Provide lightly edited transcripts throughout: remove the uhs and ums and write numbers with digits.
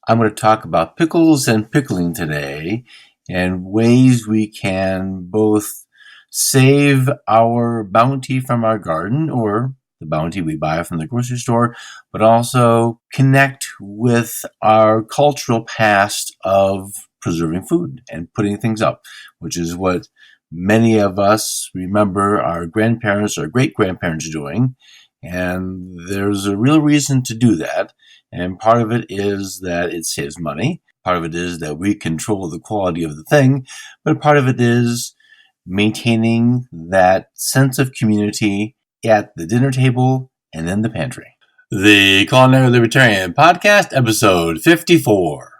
I'm going to talk about pickles and pickling today and ways we can both save our bounty from our garden or the bounty we buy from the grocery store, but also connect with our cultural past of preserving food and putting things up, which is what many of us remember our grandparents or great-grandparents doing. And there's a real reason to do that. And part of it is that it saves money. Part of it is that we control the quality of the thing. But part of it is maintaining that sense of community at the dinner table and in the pantry. The Culinary Libertarian Podcast, episode 54.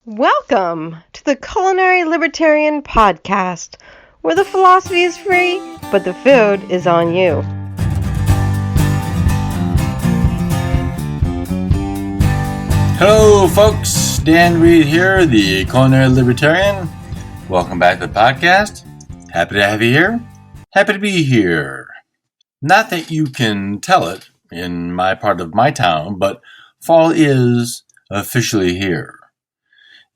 Welcome to the Culinary Libertarian Podcast, where the philosophy is free, but the food is on you. Hello, folks. Dan Reed here, the Culinary Libertarian. Welcome back to the podcast. Happy to have you here. Happy to be here. Not that you can tell it in my part of my town, but fall is officially here.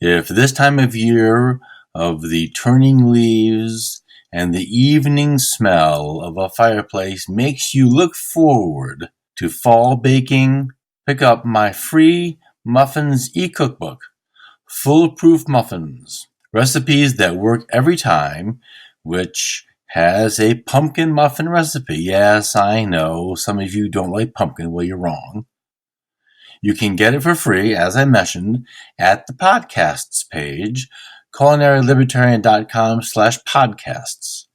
If this time of year of the turning leaves and the evening smell of a fireplace makes you look forward to fall baking, pick up my free Muffins e-cookbook, Foolproof Muffins, recipes that work every time, which has a pumpkin muffin recipe. Yes, I know, some of you don't like pumpkin. Well, you're wrong. You can get it for free, as I mentioned, at the podcasts page, culinarylibertarian.com/podcasts.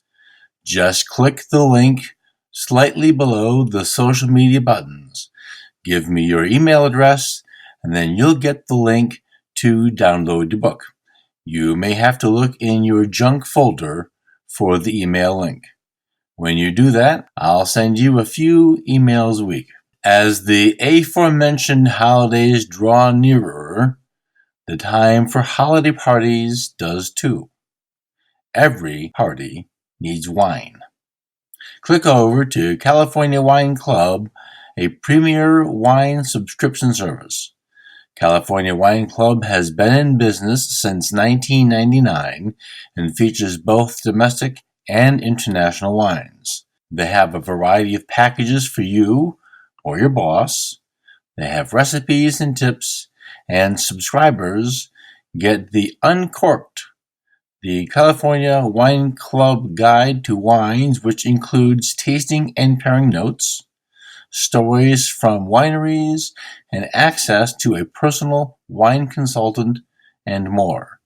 Just click the link slightly below the social media buttons. Give me your email address, and then you'll get the link to download the book. You may have to look in your junk folder for the email link. When you do that, I'll send you a few emails a week. As the aforementioned holidays draw nearer, the time for holiday parties does too. Every party needs wine. Click over to California Wine Club, a premier wine subscription service. California Wine Club has been in business since 1999 and features both domestic and international wines. They have a variety of packages for you or your boss. They have recipes and tips, and subscribers get the Uncorked, the California Wine Club Guide to Wines, which includes tasting and pairing notes, stories from wineries, and access to a personal wine consultant, and more.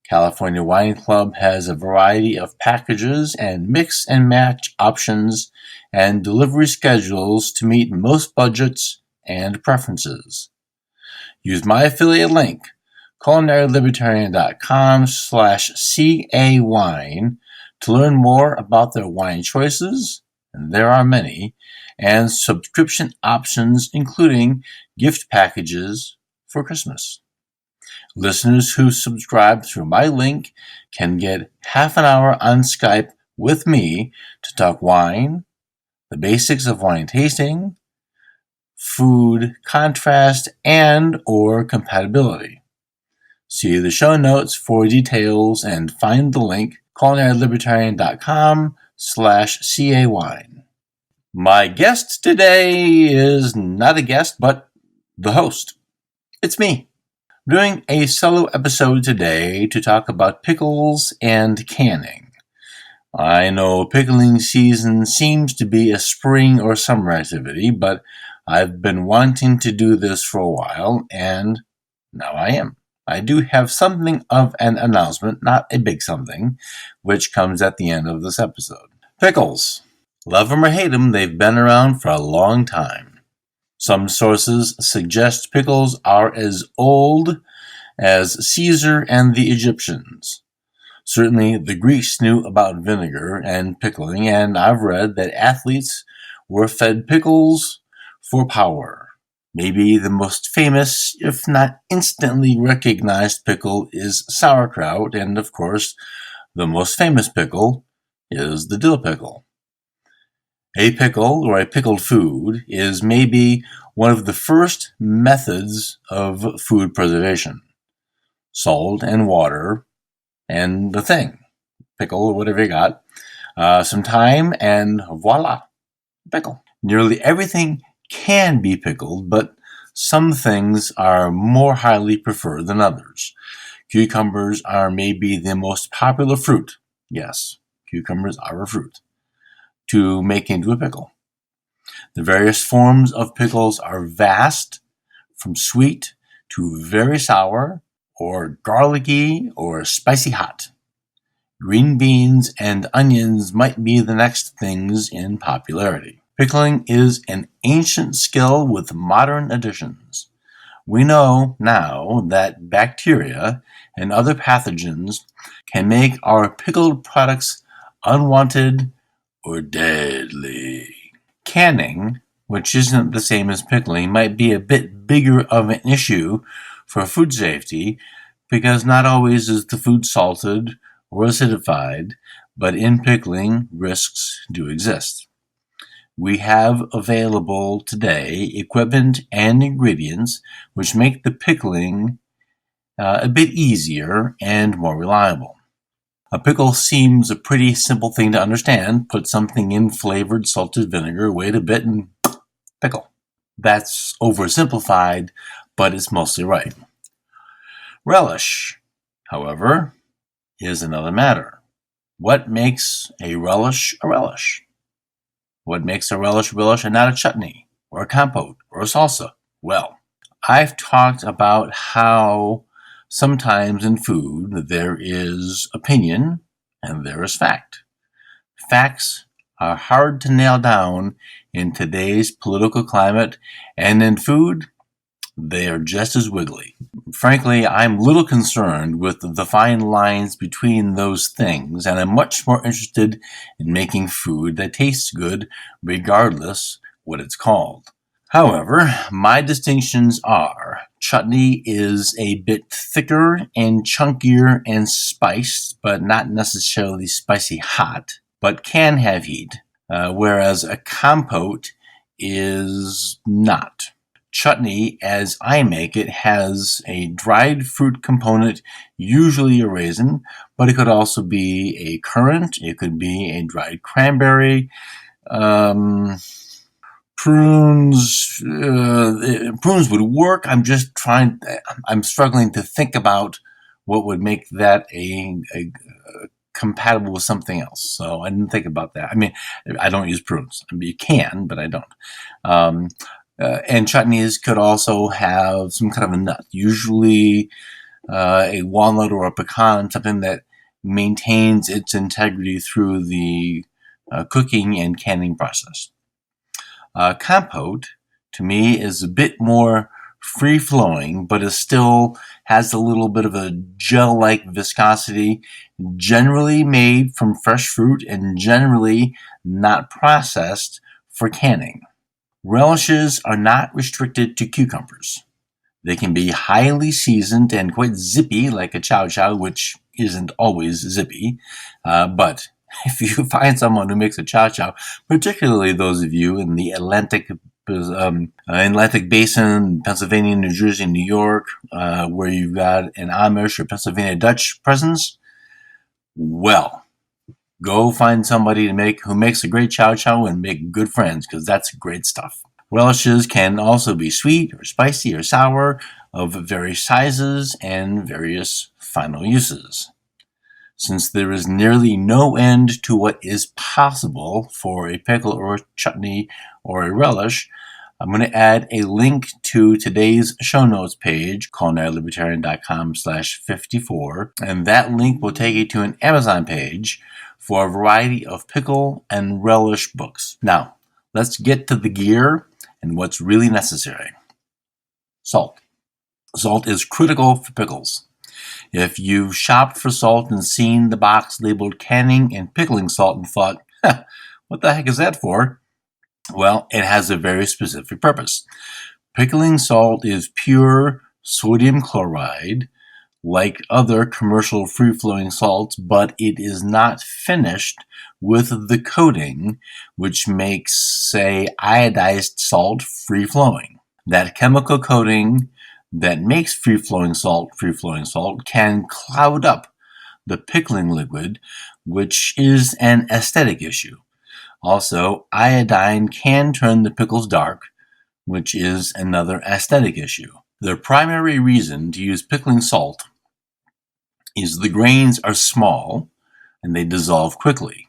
California Wine Club has a variety of packages and mix and match options and delivery schedules to meet most budgets and preferences. Use my affiliate link, culinarylibertarian.com/CAWine, to learn more about their wine choices, and there are many, and subscription options, including gift packages for Christmas. Listeners who subscribe through my link can get half an hour on Skype with me to talk wine, the basics of wine tasting, food contrast, and or compatibility. See the show notes for details and find the link, culinarylibertarian.com/CAWine. My guest today is not a guest, but the host. It's me. I'm doing a solo episode today to talk about pickles and canning. I know pickling season seems to be a spring or summer activity, but I've been wanting to do this for a while, and now I am. I do have something of an announcement, not a big something, which comes at the end of this episode. Pickles. Love them or hate them, they've been around for a long time. Some sources suggest pickles are as old as Caesar and the Egyptians. Certainly, the Greeks knew about vinegar and pickling, and I've read that athletes were fed pickles for power. Maybe the most famous, if not instantly recognized pickle is sauerkraut, and of course, the most famous pickle is the dill pickle. A pickle or a pickled food is maybe one of the first methods of food preservation. Salt and water and the thing, pickle or whatever you got, some time and voila, pickle. Nearly everything can be pickled, but some things are more highly preferred than others. Cucumbers are maybe the most popular fruit. Yes, cucumbers are a fruit to make into a pickle. The various forms of pickles are vast, from sweet to very sour, or garlicky, or spicy hot. Green beans and onions might be the next things in popularity. Pickling is an ancient skill with modern additions. We know now that bacteria and other pathogens can make our pickled products unwanted or deadly. Canning, which isn't the same as pickling, might be a bit bigger of an issue for food safety because not always is the food salted or acidified, but in pickling, risks do exist. We have available today equipment and ingredients which make the pickling a bit easier and more reliable. A pickle seems a pretty simple thing to understand. Put something in flavored salted vinegar, wait a bit, and pickle. That's oversimplified, but it's mostly right. Relish, however, is another matter. What makes a relish a relish? What makes a relish and not a chutney, or a compote, or a salsa? Well, I've talked about how sometimes in food there is opinion and there is fact. Facts are hard to nail down in today's political climate, and in food, they are just as wiggly. Frankly, I'm little concerned with the fine lines between those things, and I'm much more interested in making food that tastes good regardless what it's called. However, my distinctions are chutney is a bit thicker and chunkier and spiced, but not necessarily spicy hot, but can have heat, whereas a compote is not. Chutney, as I make it, has a dried fruit component, usually a raisin, but it could also be a currant, it could be a dried cranberry, prunes would work. I'm struggling to think about what would make that a compatible with something else. So I didn't think about that. I mean, I don't use prunes. I mean, you can, but I don't. And chutneys could also have some kind of a nut, usually a walnut or a pecan, something that maintains its integrity through the cooking and canning process. Compote, to me, is a bit more free-flowing, but it still has a little bit of a gel-like viscosity, generally made from fresh fruit and generally not processed for canning. Relishes are not restricted to cucumbers. They can be highly seasoned and quite zippy, like a chow chow, which isn't always zippy. But if you find someone who makes a chow chow, particularly those of you in the Atlantic Basin, Pennsylvania, New Jersey, New York, where you've got an Amish or Pennsylvania Dutch presence, well, go find somebody who makes a great chow chow and make good friends, because that's great stuff. Relishes can also be sweet or spicy or sour, of various sizes and various final uses. Since there is nearly no end to what is possible for a pickle or a chutney or a relish, I'm going to add a link to today's show notes page, culinarylibertarian.com/54, and that link will take you to an Amazon page for a variety of pickle and relish books. Now, let's get to the gear and what's really necessary. Salt. Salt is critical for pickles. If you've shopped for salt and seen the box labeled canning and pickling salt and thought, what the heck is that for? Well, it has a very specific purpose. Pickling salt is pure sodium chloride, like other commercial free-flowing salts, but it is not finished with the coating which makes, say, iodized salt free-flowing. That chemical coating that makes free-flowing salt can cloud up the pickling liquid, which is an aesthetic issue. Also, iodine can turn the pickles dark, which is another aesthetic issue. The primary reason to use pickling salt is the grains are small and they dissolve quickly.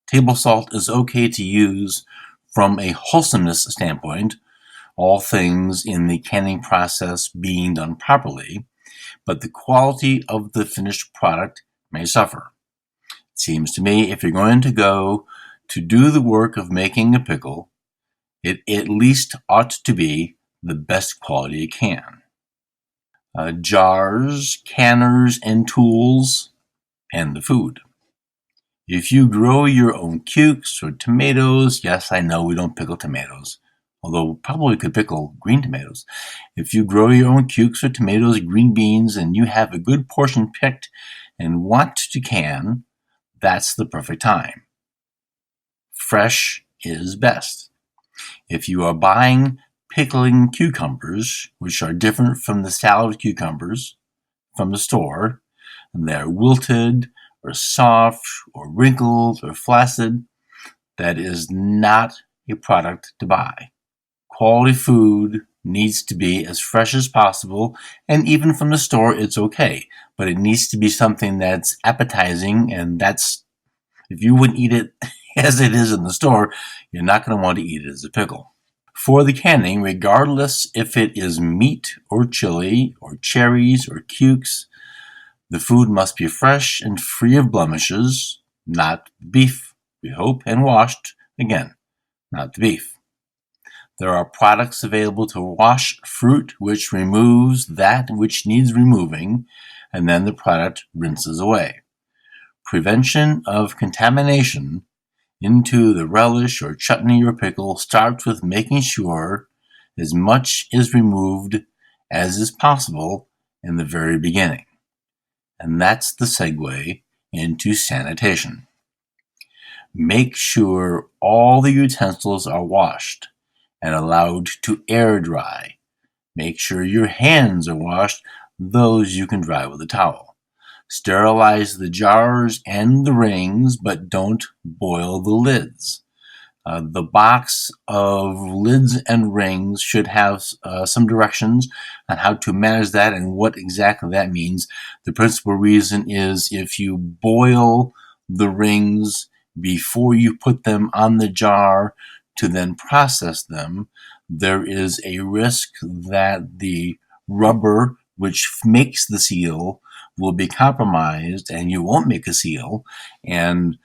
Table salt is okay to use from a wholesomeness standpoint, all things in the canning process being done properly, but the quality of the finished product may suffer. It seems to me if you're going to go to do the work of making a pickle, it at least ought to be the best quality it can. Jars, canners, and tools, and the food. If you grow your own cukes or tomatoes, yes, I know we don't pickle tomatoes, although probably could pickle green tomatoes. If you grow your own cukes or tomatoes, green beans, and you have a good portion picked and want to can, that's the perfect time. Fresh is best. If you are buying pickling cucumbers, which are different from the salad cucumbers from the store, and they're wilted or soft or wrinkled or flaccid, that is not a product to buy. Quality food needs to be as fresh as possible, and even from the store it's okay, but it needs to be something that's appetizing, and that's, if you wouldn't eat it as it is in the store, you're not going to want to eat it as a pickle. For the canning, regardless if it is meat or chili or cherries or cukes, the food must be fresh and free of blemishes, not beef, we hope, and washed, again, not the beef. There are products available to wash fruit which removes that which needs removing, and then the product rinses away. Prevention of contamination into the relish or chutney or pickle starts with making sure as much is removed as is possible in the very beginning. And that's the segue into sanitation. Make sure all the utensils are washed and allowed to air dry. Make sure your hands are washed, those you can dry with a towel. Sterilize the jars and the rings, but don't boil the lids. The box of lids and rings should have some directions on how to manage that and what exactly that means. The principal reason is if you boil the rings before you put them on the jar to then process them, there is a risk that the rubber which makes the seal will be compromised and you won't make a seal, and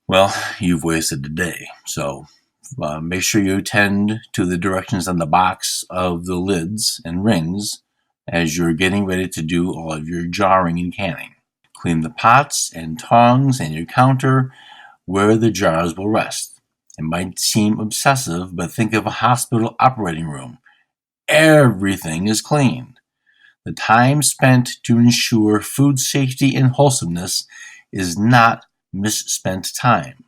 well, you've wasted a day. So make sure you attend to the directions on the box of the lids and rings as you're getting ready to do all of your jarring and canning. Clean the pots and tongs and your counter where the jars will rest. It might seem obsessive, but think of a hospital operating room. Everything is cleaned. The time spent to ensure food safety and wholesomeness is not misspent time.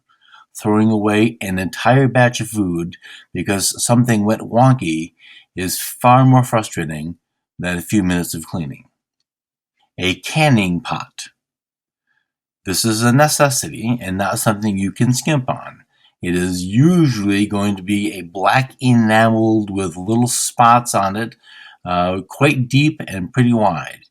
Throwing away an entire batch of food because something went wonky is far more frustrating than a few minutes of cleaning. A canning pot. This is a necessity and not something you can skimp on. It is usually going to be a black enameled with little spots on it, quite deep and pretty wide.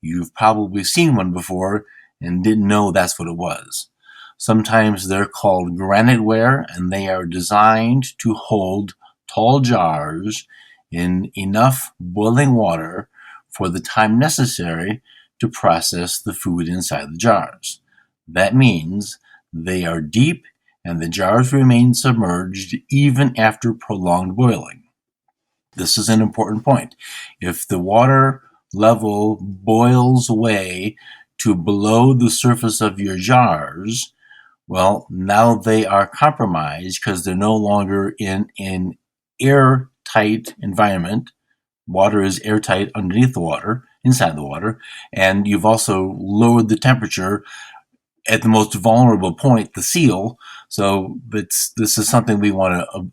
You've probably seen one before and didn't know that's what it was. Sometimes they're called graniteware, and they are designed to hold tall jars in enough boiling water for the time necessary to process the food inside the jars. That means they are deep and the jars remain submerged even after prolonged boiling. This is an important point. If the water level boils away to below the surface of your jars, well, now they are compromised because they're no longer in an airtight environment. Water is airtight underneath the water. inside the water, and you've also lowered the temperature at the most vulnerable point, the seal. So this is something we want to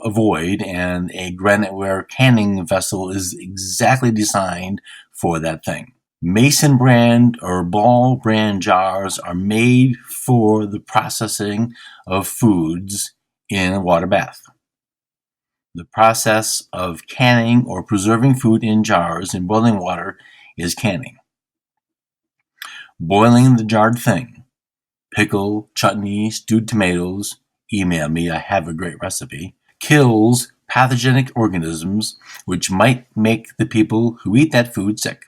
avoid, and a graniteware canning vessel is exactly designed for that thing. Mason brand or Ball brand jars are made for the processing of foods in a water bath. The process of canning or preserving food in jars in boiling water is canning. Boiling the jarred thing. Pickle, chutney, stewed tomatoes, email me, I have a great recipe, kills pathogenic organisms which might make the people who eat that food sick.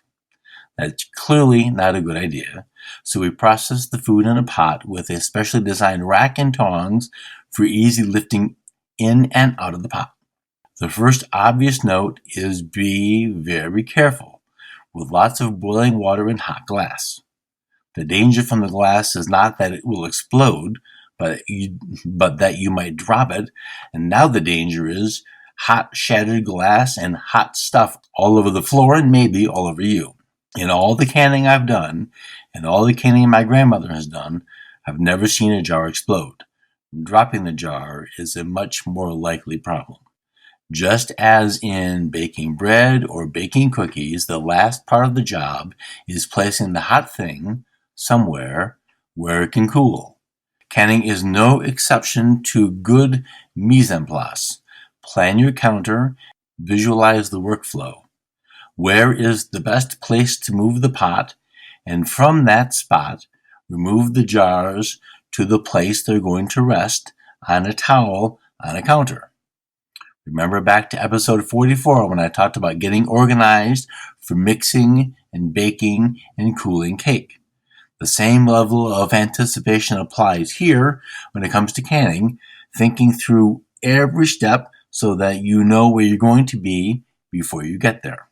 That's clearly not a good idea, so we process the food in a pot with a specially designed rack and tongs for easy lifting in and out of the pot. The first obvious note is be very careful with lots of boiling water in hot glass. The danger from the glass is not that it will explode, but that you might drop it. And now the danger is hot shattered glass and hot stuff all over the floor and maybe all over you. In all the canning I've done, and all the canning my grandmother has done, I've never seen a jar explode. Dropping the jar is a much more likely problem. Just as in baking bread or baking cookies, the last part of the job is placing the hot thing somewhere where it can cool. Canning is no exception to good mise en place. Plan your counter, visualize the workflow. Where is the best place to move the pot? And from that spot, remove the jars to the place they're going to rest on a towel on a counter. Remember back to episode 44 when I talked about getting organized for mixing and baking and cooling cake. The same level of anticipation applies here when it comes to canning, thinking through every step so that you know where you're going to be before you get there.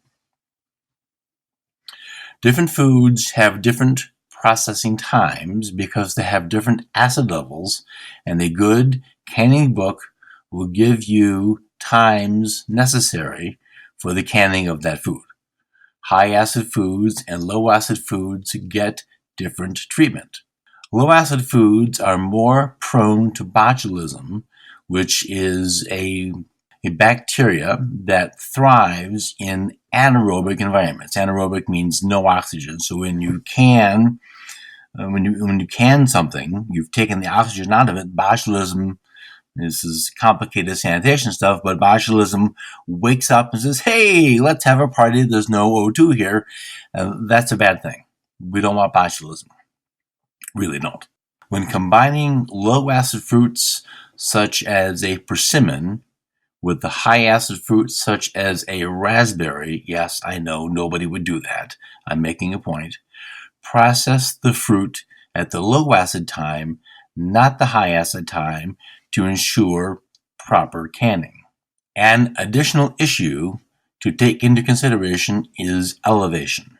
Different foods have different processing times because they have different acid levels, and a good canning book will give you times necessary for the canning of that food. High acid foods and low acid foods get different treatment. Low acid foods are more prone to botulism, which is a bacteria that thrives in anaerobic environments. Anaerobic means no oxygen. So when you can something, you've taken the oxygen out of it. Botulism, this is complicated sanitation stuff, but botulism wakes up and says, "Hey, let's have a party. There's no O2 here." That's a bad thing. We don't want botulism. Really don't. When combining low acid fruits such as a persimmon with the high acid fruits such as a raspberry, yes, I know nobody would do that. I'm making a point. Process the fruit at the low acid time, not the high acid time, to ensure proper canning. An additional issue to take into consideration is elevation.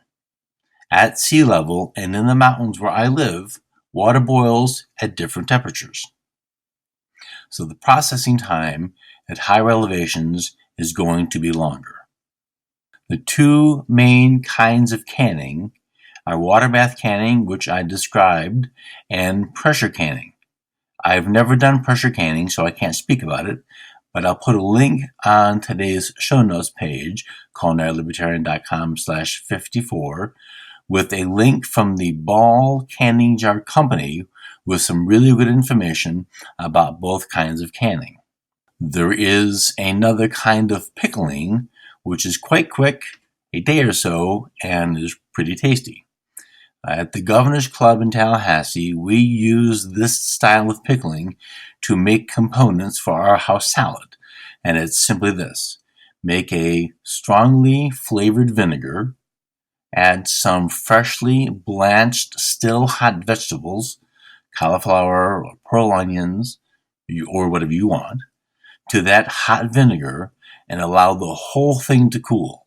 At sea level and in the mountains where I live, water boils at different temperatures. So the processing time at higher elevations is going to be longer. The two main kinds of canning are water bath canning, which I described, and pressure canning. I've never done pressure canning, so I can't speak about it, but I'll put a link on today's show notes page, culinarylibertarian.com/54, with a link from the Ball Canning Jar Company with some really good information about both kinds of canning. There is another kind of pickling, which is quite quick, a day or so, and is pretty tasty. At the Governor's Club in Tallahassee, we use this style of pickling to make components for our house salad, and it's simply this. Make a strongly flavored vinegar, add some freshly blanched, still hot vegetables, cauliflower or pearl onions, or whatever you want, to that hot vinegar and allow the whole thing to cool.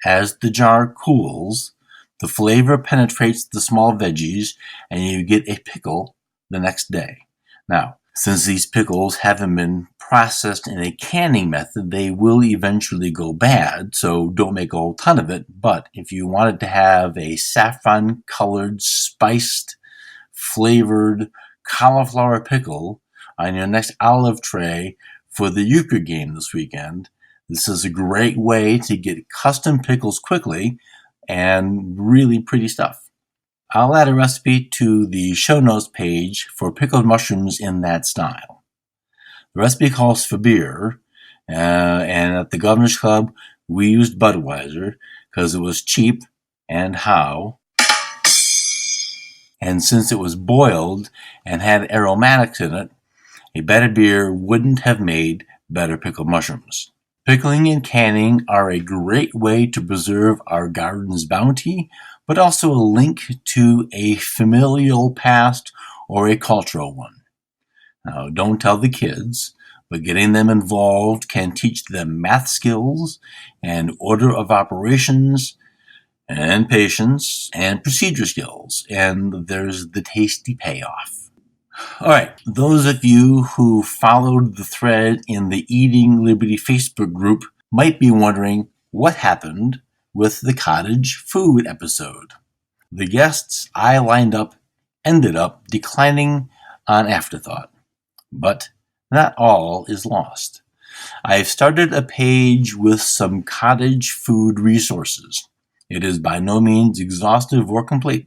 As the jar cools, the flavor penetrates the small veggies and you get a pickle the next day. Now, Since these pickles haven't been processed in a canning method, they will eventually go bad, so don't make a whole ton of it. But if you wanted to have a saffron-colored, spiced, flavored cauliflower pickle on your next olive tray for the euchre game this weekend, this is a great way to get custom pickles quickly and really pretty stuff. I'll add a recipe to the show notes page for pickled mushrooms in that style. The recipe calls for beer, and at the Governor's Club, we used Budweiser because it was cheap and how. And since it was boiled and had aromatics in it, a better beer wouldn't have made better pickled mushrooms. Pickling and canning are a great way to preserve our garden's bounty, but also a link to a familial past or a cultural one. Now, don't tell the kids, but getting them involved can teach them math skills and order of operations and patience and procedure skills, and there's the tasty payoff. All right, those of you who followed the thread in the Eating Liberty Facebook group might be wondering what happened with the cottage food episode. The guests I lined up ended up declining on afterthought, but not all is lost. I've started a page with some cottage food resources. It is by no means exhaustive or complete.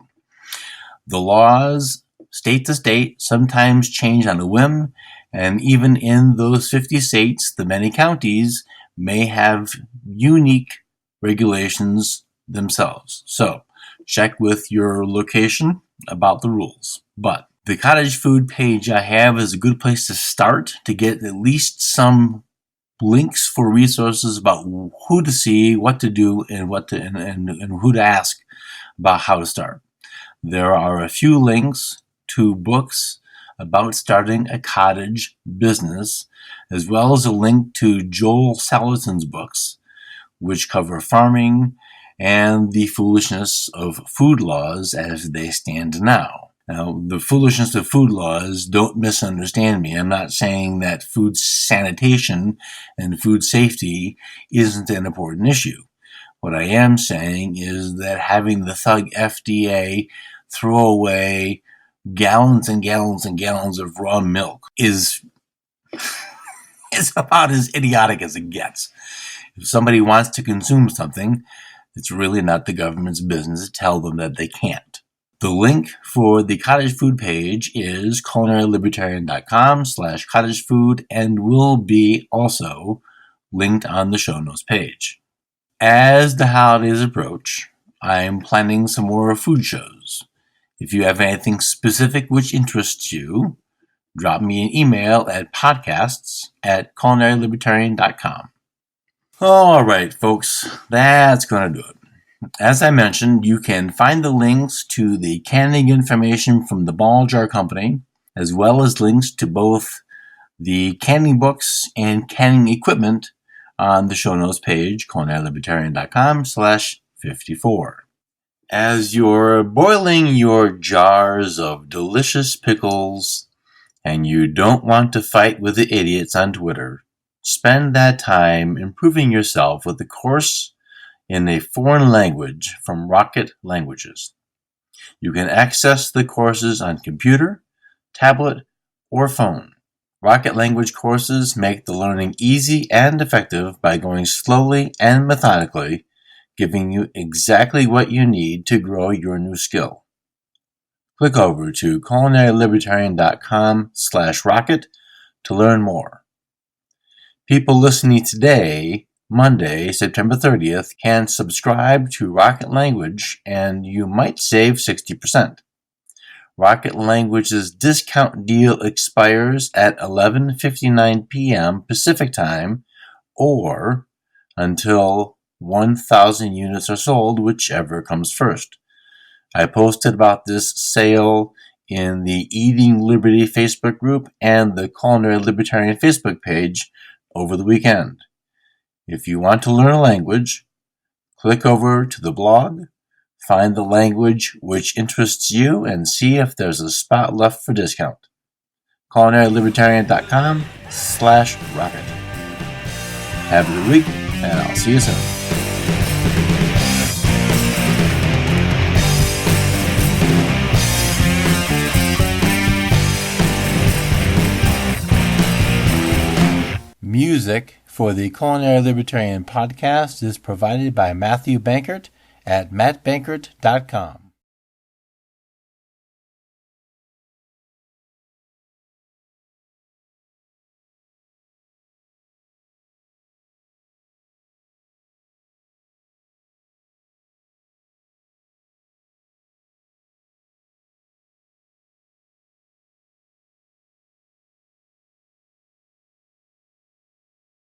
The laws, state to state, sometimes change on a whim, and even in those 50 states, the many counties may have unique regulations themselves. So, check with your location about the rules. But the cottage food page I have is a good place to start to get at least some links for resources about who to see, what to do, and and who to ask about how to start. There are a few links to books about starting a cottage business, as well as a link to Joel Salatin's books, which cover farming and the foolishness of food laws as they stand now. Now, the foolishness of food laws, don't misunderstand me. I'm not saying that food sanitation and food safety isn't an important issue. What I am saying is that having the thug FDA throw away gallons and gallons and gallons of raw milk is about as idiotic as it gets. If somebody wants to consume something, it's really not the government's business to tell them that they can't. The link for the cottage food page is culinary.libertarian.com/cottagefood and will be also linked on the show notes page. As the holidays approach, I am planning some more food shows. If you have anything specific which interests you, drop me an email at podcasts@culinarylibertarian.com. All right, folks, that's going to do it. As I mentioned, you can find the links to the canning information from the Ball Jar Company, as well as links to both the canning books and canning equipment on the show notes page, culinarylibertarian.com/54. As you're boiling your jars of delicious pickles and you don't want to fight with the idiots on Twitter, spend that time improving yourself with a course in a foreign language from Rocket Languages. You can access the courses on computer, tablet, or phone. Rocket Language courses make the learning easy and effective by going slowly and methodically, giving you exactly what you need to grow your new skill. Click over to culinarylibertarian.com/rocket to learn more. People listening today, Monday, September 30th, can subscribe to Rocket Language and you might save 60%. Rocket Language's discount deal expires at 11:59 p.m. Pacific Time or until 1,000 units are sold, whichever comes first. I posted about this sale in the Eating Liberty Facebook group and the Culinary Libertarian Facebook page over the weekend. If you want to learn a language, click over to the blog, find the language which interests you, and see if there's a spot left for discount. culinarylibertarian.com/rocket. Have a good week, and I'll see you soon. Music for the Culinary Libertarian podcast is provided by Matthew Bankert at mattbankert.com.